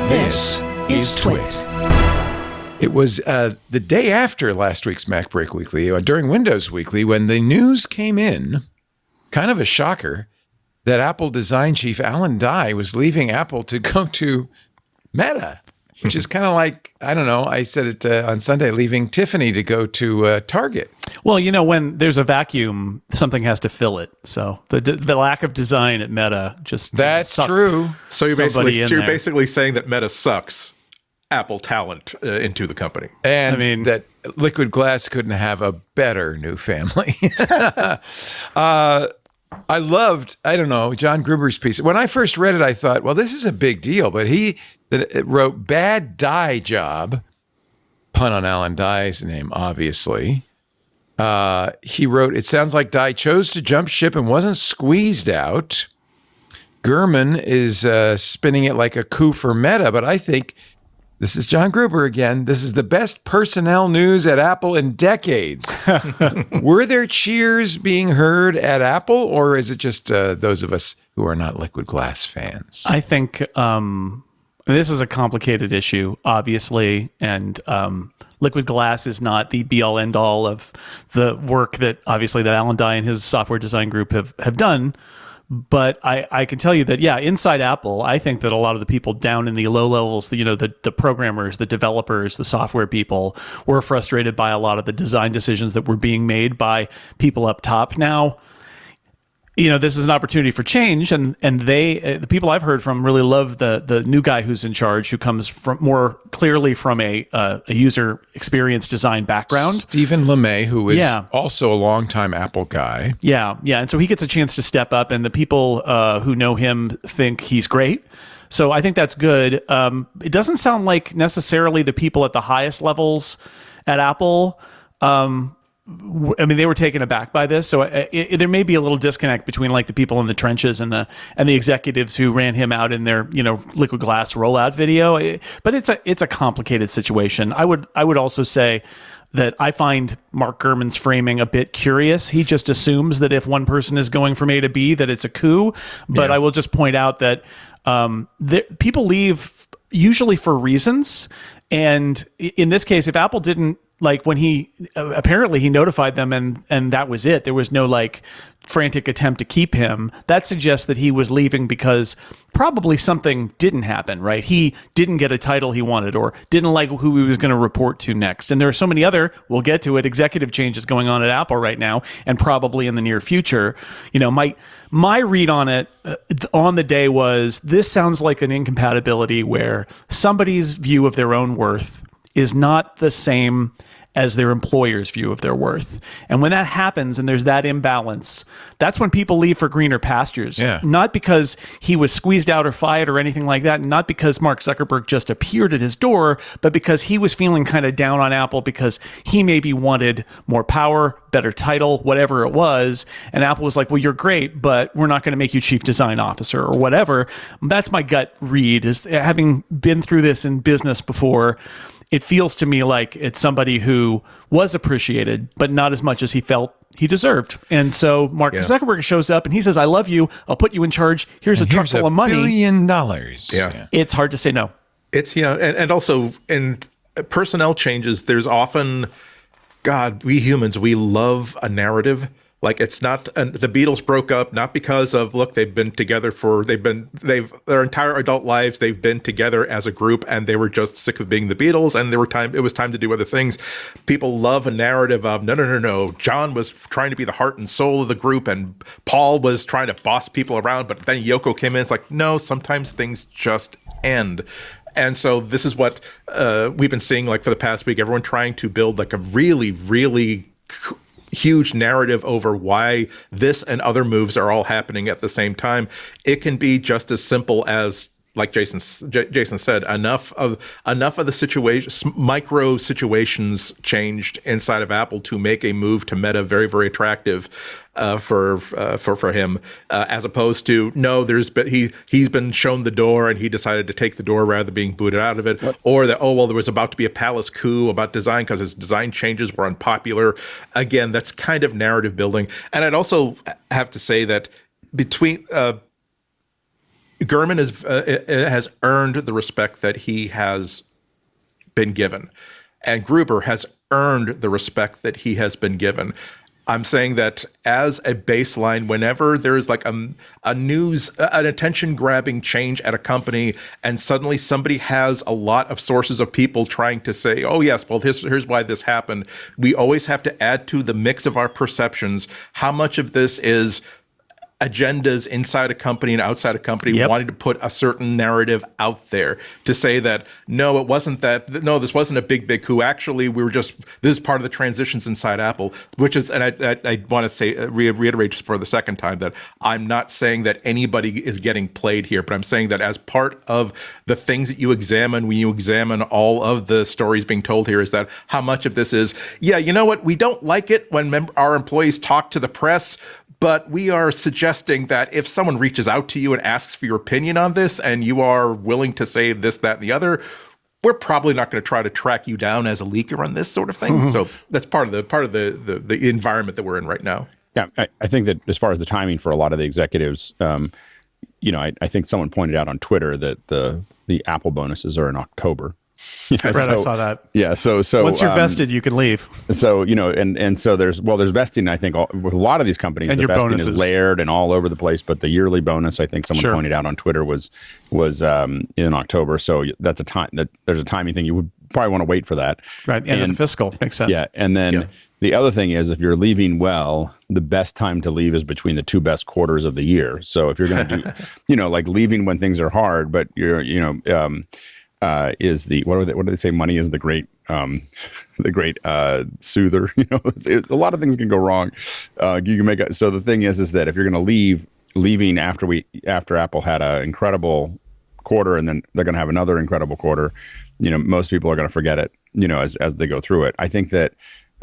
This is TWiT. It was the day after last week's MacBreak Weekly, during Windows Weekly, when the news came in, kind of a shocker, that Apple design chief Alan Dye was leaving Apple to go to Meta, which is kind of like, I don't know, I said it on Sunday, leaving Tiffany to go to Target. Well, you know, when there's a vacuum, something has to fill it. So the lack of design at Meta just That's true. So you're basically saying that Meta sucks Apple talent into the company. And I mean, that Liquid Glass couldn't have a better new family. I loved, I don't know, John Gruber's piece. When I first read it, I thought, well, this is a big deal. But he wrote bad Dye job, pun on Alan Dye's name, obviously. He wrote, it sounds like Dye chose to jump ship and wasn't squeezed out. Gurman is spinning it like a coup for Meta, but I think, this is John Gruber again, this is the best personnel news at Apple in decades. Were there cheers being heard at Apple, or is it just those of us who are not Liquid Glass fans? I think this is a complicated issue, obviously, and Liquid Glass is not the be-all, end-all of the work that, obviously, that Alan Dye and his software design group have done. But I can tell you that, yeah, inside Apple, I think that a lot of the people down in the low levels, the programmers, the developers, the software people were frustrated by a lot of the design decisions that were being made by people up top. Now, this is an opportunity for change, and the people I've heard from really love the new guy who's in charge, who comes from more clearly from a user experience design background. Stephen LeMay, who is also a longtime Apple guy. Yeah, and so he gets a chance to step up, and the people who know him think he's great. So I think that's good. It doesn't sound like necessarily the people at the highest levels at Apple. I mean, they were taken aback by this, so there may be a little disconnect between like the people in the trenches and the executives who ran him out in their Liquid Glass rollout video. But it's a complicated situation. I would also say that I find Mark Gurman's framing a bit curious. He just assumes that if one person is going from A to B, that it's a coup. But I will just point out that people leave usually for reasons. And in this case, if Apple didn't, like when he apparently he notified them and that was it. There was no like frantic attempt to keep him. That suggests that he was leaving because probably something didn't happen, right? He didn't get a title he wanted or didn't like who he was going to report to next. And there are so many other, we'll get to it, executive changes going on at Apple right now and probably in the near future. My read on it on the day was this sounds like an incompatibility where somebody's view of their own worth is not the same as their employer's view of their worth. And when that happens and there's that imbalance, that's when people leave for greener pastures. Yeah. Not because he was squeezed out or fired or anything like that, not because Mark Zuckerberg just appeared at his door, but because he was feeling kind of down on Apple because he maybe wanted more power, better title, whatever it was. And Apple was like, well, you're great, but we're not going to make you chief design officer or whatever. That's my gut read, is having been through this in business before. It feels to me like it's somebody who was appreciated, but not as much as he felt he deserved. And so Mark Zuckerberg shows up and he says, I love you. I'll put you in charge. Here's a truck full of money. $1 billion. Yeah. It's hard to say no. It's, and also in personnel changes, there's often, God, we humans, we love a narrative. Like it's not, the Beatles broke up not because of, look, they've been together their entire adult lives, they've been together as a group and they were just sick of being the Beatles and it was time to do other things. People love a narrative of, no. John was trying to be the heart and soul of the group and Paul was trying to boss people around, but then Yoko came in. It's like, no, sometimes things just end. And so this is what we've been seeing like for the past week, everyone trying to build like a really, really huge narrative over why this and other moves are all happening at the same time. It can be just as simple as, like Jason said, enough of the situations, micro situations changed inside of Apple to make a move to Meta very, very attractive for him, as opposed to he's been shown the door and he decided to take the door rather than being booted out of it, or that there was about to be a palace coup about design because his design changes were unpopular. Again, that's kind of narrative building. And I'd also have to say that between Gurman has earned the respect that he has been given, and Gruber has earned the respect that he has been given. I'm saying that as a baseline, whenever there is like an attention-grabbing change at a company, and suddenly somebody has a lot of sources of people trying to say, oh, yes, well, here's why this happened, we always have to add to the mix of our perceptions how much of this is agendas inside a company and outside a company wanting to put a certain narrative out there to say that, no, it wasn't that, no, this wasn't a big coup. Actually, this is part of the transitions inside Apple, which is, and I want to say, reiterate for the second time that I'm not saying that anybody is getting played here, but I'm saying that as part of the things that you examine when you examine all of the stories being told here is that how much of this is, yeah, you know what, we don't like it when our employees talk to the press, but we are suggesting that if someone reaches out to you and asks for your opinion on this and you are willing to say this, that, and the other, we're probably not going to try to track you down as a leaker on this sort of thing. So that's part of the environment that we're in right now. Yeah, I think that as far as the timing for a lot of the executives, I think someone pointed out on Twitter that the Apple bonuses are in October. I saw that. Yeah. So once you're vested, you can leave. So, and so there's vesting, I think, with a lot of these companies, and the vesting bonuses is layered and all over the place. But the yearly bonus, I think someone pointed out on Twitter was in October. So that's there's a timing thing. You would probably want to wait for that. Right. And the fiscal makes sense. Yeah. And then the other thing is, if you're leaving well, the best time to leave is between the two best quarters of the year. So if you're going to do, like leaving when things are hard, but you're, is the what do they say? Money is the great soother. A lot of things can go wrong. You can so the thing is that if you're going to leaving after Apple had an incredible quarter and then they're going to have another incredible quarter, most people are going to forget it. As they go through it. I think that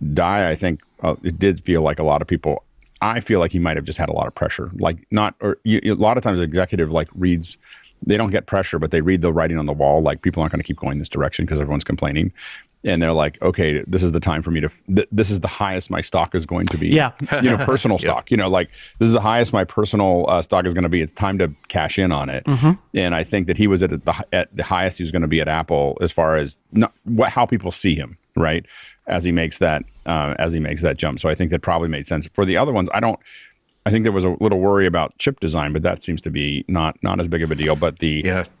it did feel like a lot of people. I feel like he might have just had a lot of pressure. Like a lot of times the executive reads. They don't get pressure, but they read the writing on the wall. Like, people aren't going to keep going this direction because everyone's complaining. And they're like, okay, this is the time for me to, this is the highest my stock is going to be. Yeah. Personal stock, this is the highest my personal stock is going to be. It's time to cash in on it. Mm-hmm. And I think that he was at the highest he was going to be at Apple as far as how people see him, right? As he makes that jump. So I think that probably made sense. For the other ones, I think there was a little worry about chip design, but that seems to be not as big of a deal. But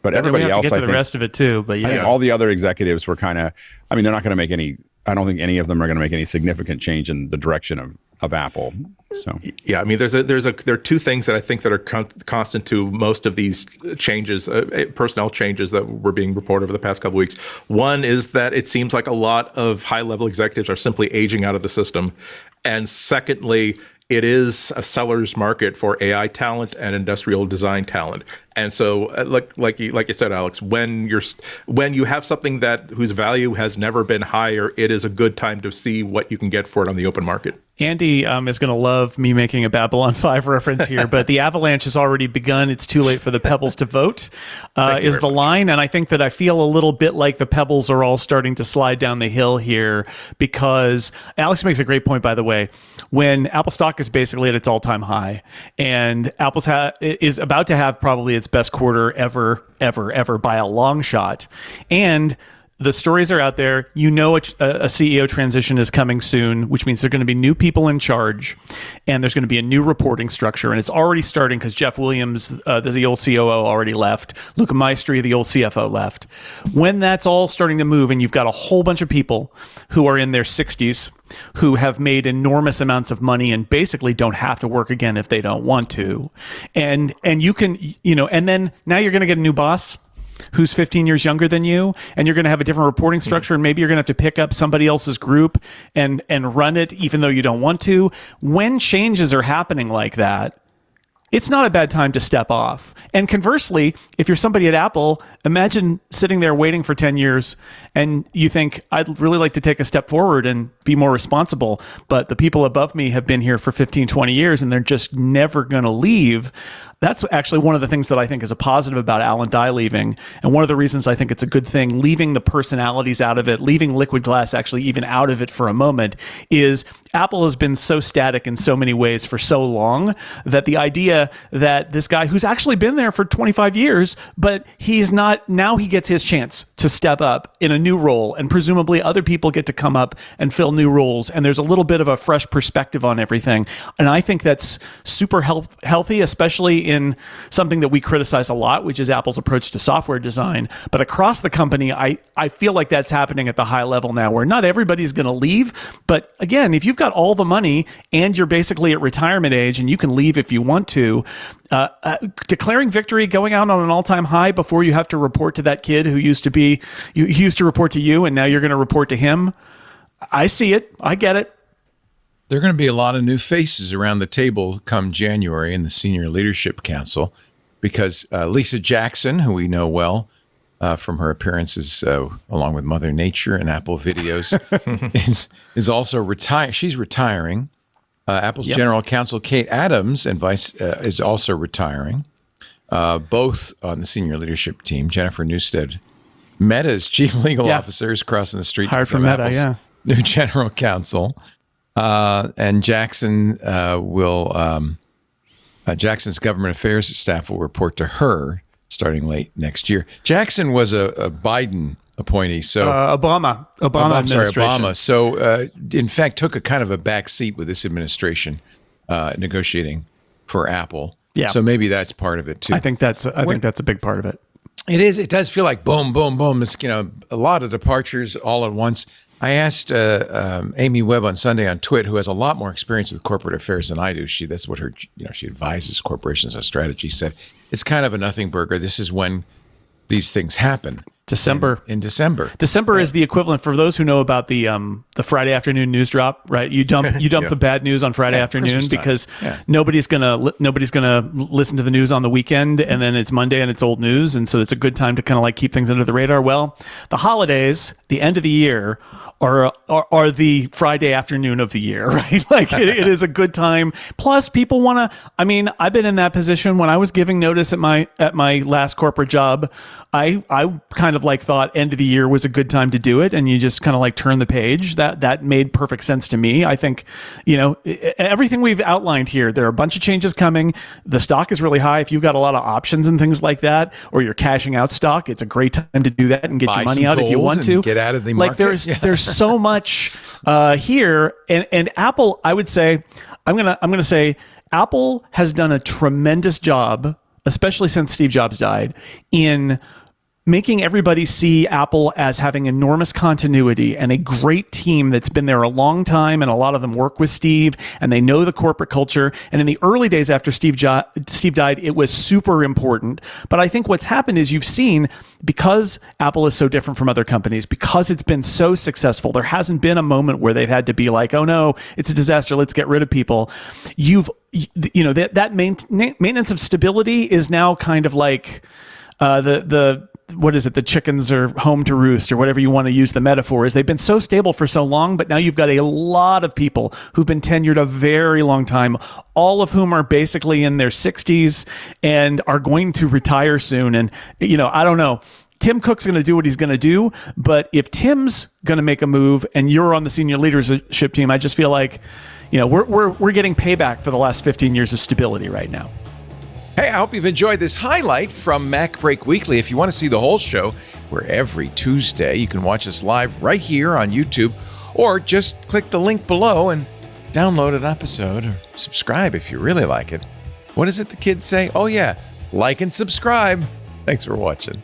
but everybody else, I think the rest of it too. But I think all the other executives were kind of. I mean, they're not going to make any. I don't think any of them are going to make any significant change in the direction of Apple. So I mean, there are two things that I think that are constant to most of these changes, personnel changes that were being reported over the past couple of weeks. One is that it seems like a lot of high-level executives are simply aging out of the system, and secondly, it is a seller's market for AI talent and industrial design talent. And so, like you said, Alex, when you have something whose value has never been higher, it is a good time to see what you can get for it on the open market. Andy is going to love me making a Babylon 5 reference here, but the avalanche has already begun. It's too late for the pebbles to vote, is the line. And I think that I feel a little bit like the pebbles are all starting to slide down the hill here, because Alex makes a great point, by the way. When Apple stock is basically at its all-time high, and Apple's is about to have probably its best quarter ever by a long shot, and the stories are out there. A CEO transition is coming soon, which means there are going to be new people in charge, and there's going to be a new reporting structure. And it's already starting because Jeff Williams, the old COO, already left. Luca Maestri, the old CFO, left. When that's all starting to move, and you've got a whole bunch of people who are in their 60s who have made enormous amounts of money and basically don't have to work again if they don't want to, and you can, and then now you're going to get a new boss who's 15 years younger than you, and you're going to have a different reporting structure, and maybe you're going to have to pick up somebody else's group and run it even though you don't want to. When changes are happening like that, it's not a bad time to step off. And conversely, if you're somebody at Apple, imagine sitting there waiting for 10 years and you think, I'd really like to take a step forward and be more responsible, but the people above me have been here for 15, 20 years and they're just never going to leave. That's actually one of the things that I think is a positive about Alan Dye leaving. And one of the reasons I think it's a good thing, leaving the personalities out of it, leaving Liquid Glass actually even out of it for a moment, is Apple has been so static in so many ways for so long that the idea that this guy who's actually been there for 25 years, but he's not, now he gets his chance to step up in a new role, and presumably other people get to come up and fill new roles. And there's a little bit of a fresh perspective on everything. And I think that's super healthy, especially in something that we criticize a lot, which is Apple's approach to software design. But across the company, I feel like that's happening at the high level now, where not everybody's going to leave. But again, if you've got all the money and you're basically at retirement age and you can leave if you want to, declaring victory, going out on an all-time high before you have to report to that kid who used to report to you, and now you're going to report to him. I see it. I get it. There are going to be a lot of new faces around the table come January in the Senior Leadership Council, because Lisa Jackson, who we know well from her appearances along with Mother Nature and Apple videos, is also retired. She's retiring. Apple's General Counsel Kate Adams is also retiring. Both on the senior leadership team. Jennifer Newstead, Meta's chief legal officer, is crossing the street hired from from Meta, Apple's new general counsel. And Jackson Jackson's government affairs staff will report to her starting late next year. Jackson was a Biden appointee, so Obama administration. Obama. So in fact, took a kind of a back seat with this administration negotiating for Apple. Yeah. So maybe that's part of it too. I think that's a big part of it. It is. It does feel like boom, boom, boom. It's, a lot of departures all at once. I asked Amy Webb on Sunday on TWiT, who has a lot more experience with corporate affairs than I do. That's what her, she advises corporations on strategy. Said it's kind of a nothing burger. This is when these things happen. December. In December. December is the equivalent, for those who know about the Friday afternoon news drop, right? You dump the bad news on Friday afternoon because nobody's gonna listen to the news on the weekend, and then it's Monday and it's old news, and so it's a good time to kind of like keep things under the radar. Well, the holidays, the end of the year, are the Friday afternoon of the year, right? Like it is a good time. Plus, people want to. I mean, I've been in that position when I was giving notice at my last corporate job. I kind of like thought end of the year was a good time to do it, and you just kind of like turn the page. That made perfect sense to me. I think everything we've outlined here. There are a bunch of changes coming. The stock is really high. If you've got a lot of options and things like that, or you're cashing out stock, it's a great time to do that and get your money out if you want to. Get out of the market. Like there's so much here, and Apple. I would say I'm gonna say Apple has done a tremendous job, especially since Steve Jobs died, in making everybody see Apple as having enormous continuity and a great team that's been there a long time, and a lot of them work with Steve and they know the corporate culture. And in the early days after Steve died, it was super important. But I think what's happened is you've seen, because Apple is so different from other companies, because it's been so successful, there hasn't been a moment where they've had to be like, oh no, it's a disaster, let's get rid of people. That maintenance of stability is now kind of like what is it? The chickens are home to roost, or whatever you want to use the metaphor is. They've been so stable for so long, but now you've got a lot of people who've been tenured a very long time, all of whom are basically in their 60s and are going to retire soon. And, I don't know. Tim Cook's going to do what he's going to do, but if Tim's going to make a move and you're on the senior leadership team, I just feel like, we're getting payback for the last 15 years of stability right now. Hey, I hope you've enjoyed this highlight from MacBreak Weekly. If you want to see the whole show, we're every Tuesday. You can watch us live right here on YouTube, or just click the link below and download an episode, or subscribe if you really like it. What does it the kids say? Oh yeah, like and subscribe. Thanks for watching.